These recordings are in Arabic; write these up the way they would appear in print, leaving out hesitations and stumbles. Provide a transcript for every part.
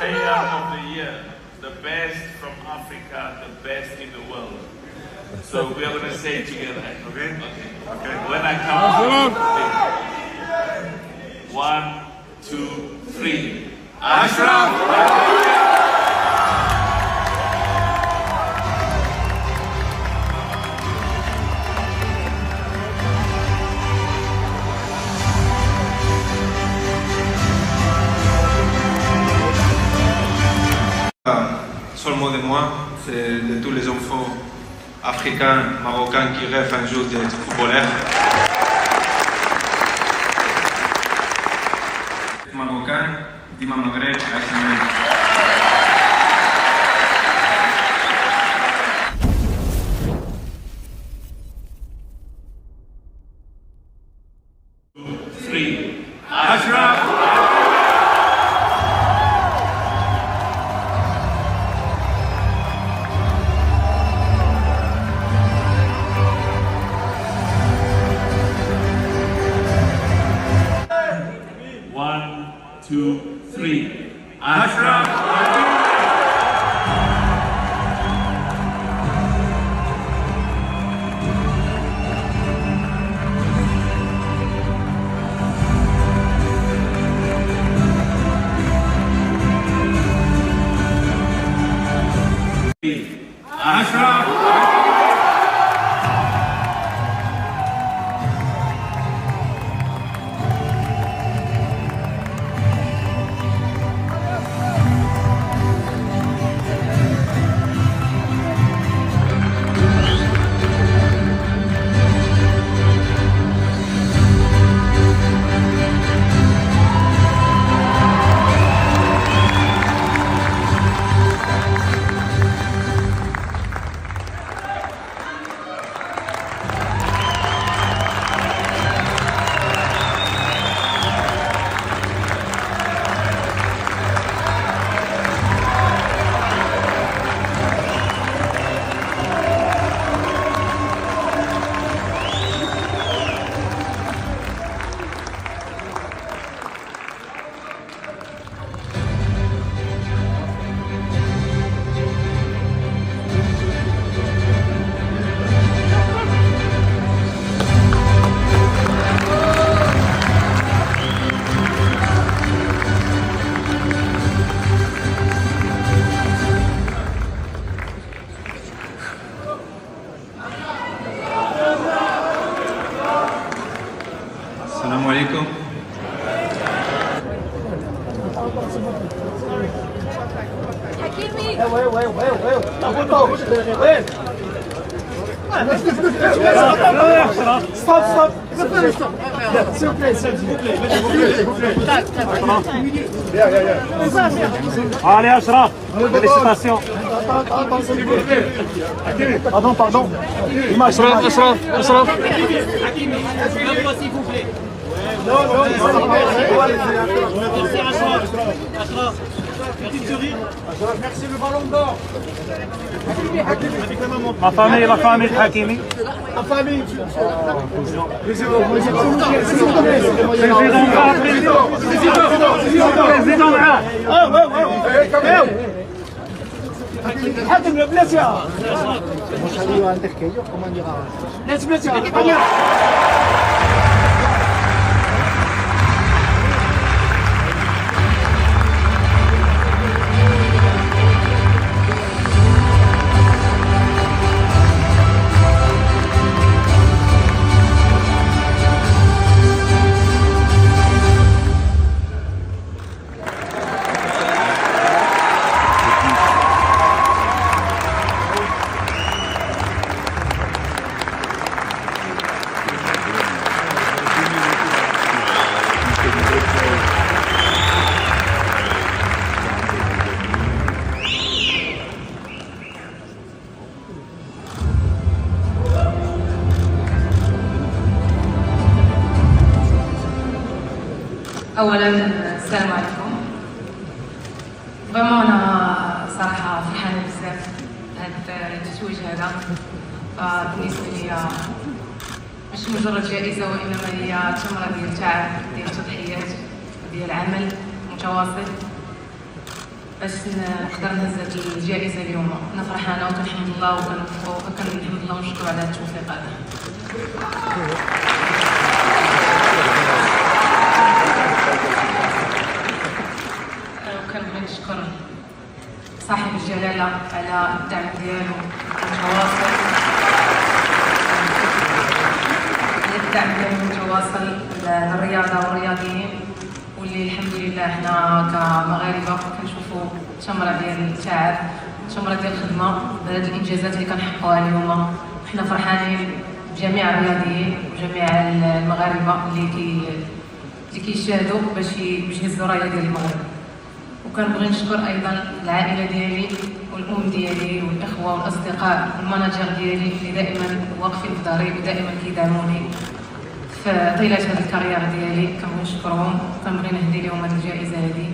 Player of the Year, the best from Africa, the best in the world. So we are going to say it together. Okay? Okay. When I count, 1, 2, 3. Ashraf! Seulement de moi, c'est de tous les enfants africains, marocains qui rêvent un jour d'être footballeurs. Marocain, Dima Maghreb, Ashraf! 1, 2, 3. Ashraf! 3. Ashraf! Salam alaikum. حكيمي Allez Ashraf, félicitations. Pardon. Image. Ashraf. Merci le ballon d'or. La famille de Hakimi. La famille. Président معاه. حاتم بلاتيا. Monsalillo antes que ellos, ¿cómo han llegado? España. أولاً السلام عليكم. فريمون أنا صراحة فرحانة بزاف بهذا التتويج هذا. فبالنسبة لي مش مجرد جائزة وإنما هي ثمرة ديال التعب، ديال التضحيات، ديال العمل متواصل. باش نقدر نهز هذه الجائزه اليوم. انا فرحانه وكنحمد الله وكنحمد الله ونشكر على التوفيق هذا. وكنبغي نشكر صاحب الجلاله على الدعم ديالو المتواصل، الدعم ديالو المتواصل للرياضه والرياضيين، واللي الحمد لله حنا كمغاربه كنشوفوا ثمره ديال التعب، ثمره ديال الخدمه بهذه الانجازات اللي كنحققوها اليوم. حنا فرحانين بجميع الرياضيين وجميع المغاربه اللي كيشاهدوا باش يهزوا الرايه ديال المغرب. وكنبغي نشكر ايضا العائله ديالي والام ديالي والاخوه والاصدقاء والماناجر ديالي اللي دائما واقفين في ظهري ودائما كيدعموني في طيله هذه الكارير ديالي. كنبغي نشكرهم وكنبغي نهدي لهم هذه الجائزه هذه.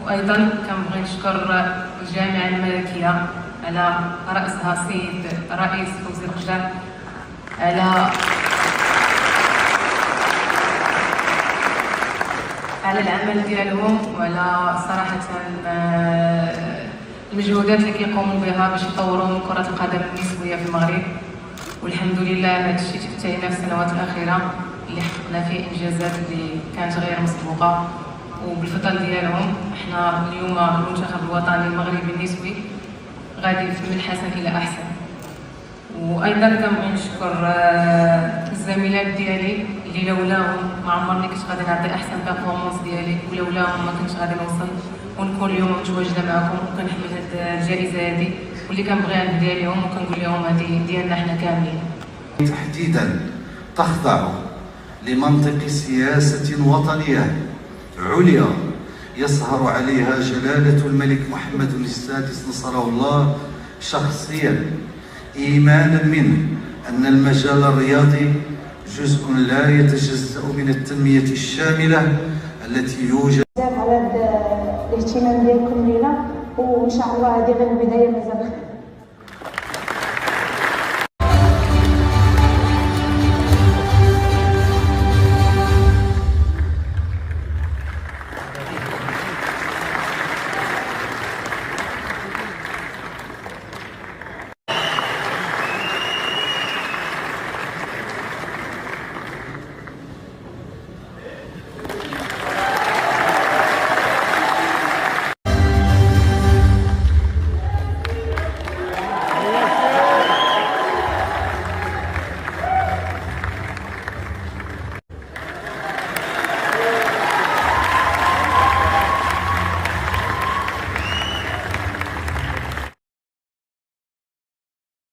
وايضا كنبغي نشكر الجامعه الملكيه على راسها السيد الرئيس فوزي الخجال على العمل ديالهم وعلى صراحه المجهودات اللي كيقوموا بها باش يطوروا من كره القدم النسويه في المغرب. والحمد لله هذا الشيء تفتعنا في السنوات الاخيره اللي حققنا فيه انجازات اللي كانت غير مسبوقه، وبالفضل ديالهم احنا اليوم المنتخب الوطني المغربي النسوي غادي من حسن الى احسن. وايضا كنبغي نشكر الزميلات ديالي اللي لولاهم ما عمرني كنت غادي نعطي احسن بيرفورمانس ديالي، ولولاهم ما كنتش غادي نوصل ونكون اليوم متواجده معكم وكنحمل هذه الجائزه هذه، واللي كنبغي نديها لهم وكنقول لهم هذه ديالنا حنا كاملين. تحديدا تخضع لمنطق سياسه وطنيه عليا يسهر عليها جلاله الملك محمد السادس نصره الله شخصيا، ايمانا منه ان المجال الرياضي جزء لا يتجزأ من التنميه الشامله التي يوجد. على الاهتمام ديالكم لينا، وان شاء الله هذه غير البدايه، مازال